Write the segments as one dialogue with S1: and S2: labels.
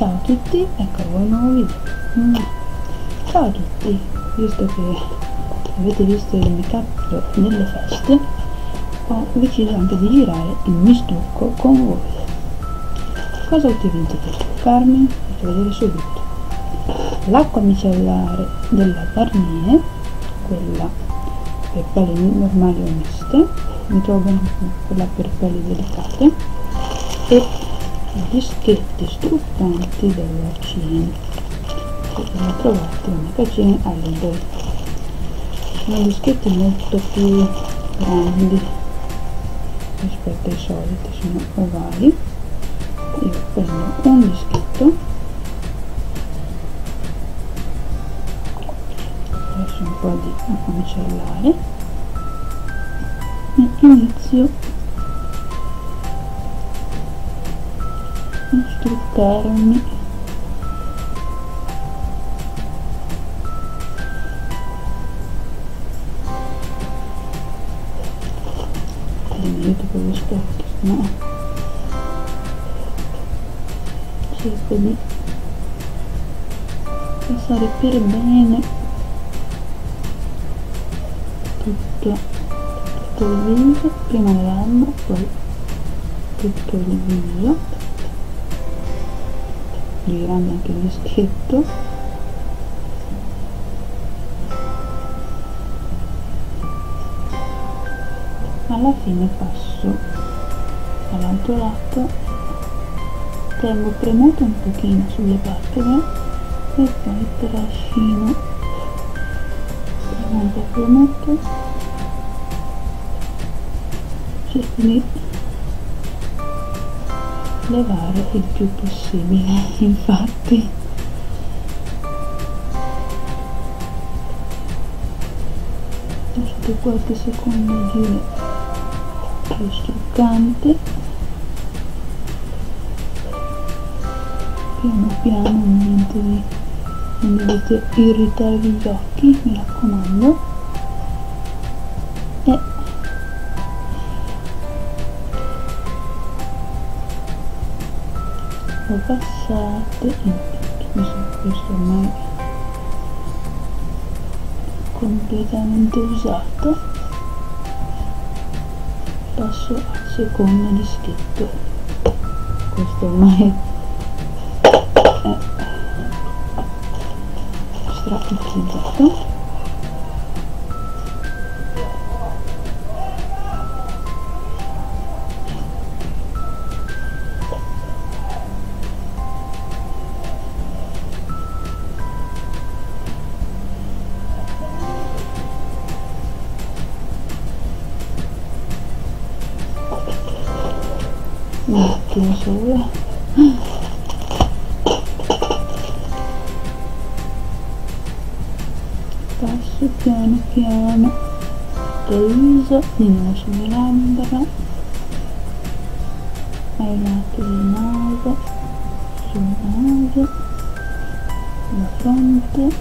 S1: Ciao a tutti, ecco a voi un nuovo video. Ciao a tutti, visto che avete visto il make up nelle feste, ho deciso anche di girare il mistrucco con voi. Cosa ho utilizzato per truccarmi? Faccio vedere subito. L'acqua micellare della Garnier, quella per pelli normali o miste, mi trovo bene quella per pelli delicate, e dischetti struffanti dell'Ocien, che li ho trovati a Magazine Holiday. Sono dischetti molto più grandi rispetto ai soliti, sono ovali. Io prendo un dischetto, adesso un po' di acqua micellare e inizio a struccarmi mi aiuto con lo specchio, no? Cerco di passare per bene tutto il viso, prima le labbra, poi tutto il viso, girando anche il dischetto. Alla fine passo all'altro lato, tengo premuto un pochino sulle palpebre e poi trascino, tengo un po' premuto, cerco di levare il più possibile. Infatti lasciate qualche secondo giro più struccante, piano piano, non dovete irritarvi gli occhi, mi raccomando. E lo passate in tutto, questo ormai completamente usato. Passo al secondo dischetto, questo ormai è strautilizzato. Un attimo solo, passo piano piano il viso, di nuovo sulle labbra, ai lati del naso, sul naso, la fronte,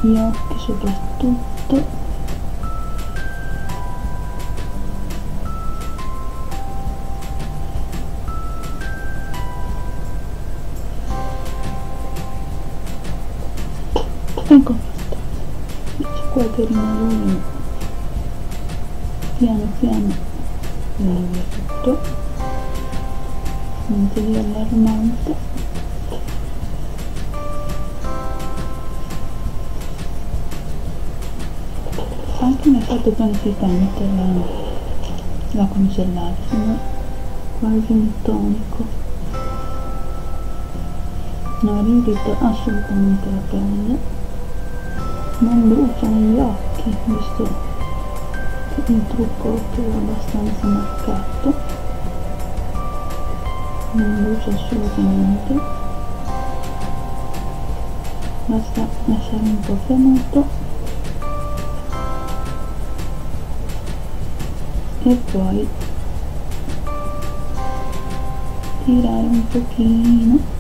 S1: gli occhi soprattutto. Ecco fatto, c'è qualche rimorino, piano piano via tutto, niente di allarmante. Anche mi ha fatto tonificante l'acqua micellare, sono quasi un tonico, non irrita assolutamente la pelle, non bruciano gli occhi, visto che il trucco lo trovo abbastanza marcato, non brucia assolutamente, basta lasciare un po' premuto e poi tirare un pochino.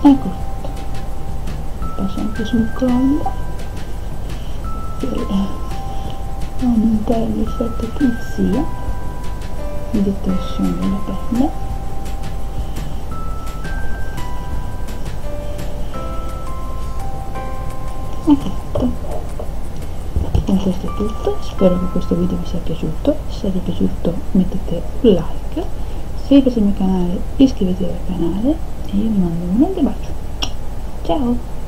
S1: Ecco fatto, passo anche sul collo per ogni aumentare l'effetto pulizia di detersione della pelle. Ecco fatto. Con questo è tutto, spero che questo video vi sia piaciuto. Se vi è piaciuto mettete un like, iscrivetevi al mio canale, iscrivetevi al canale e io vi mando un grande bacio. Ciao!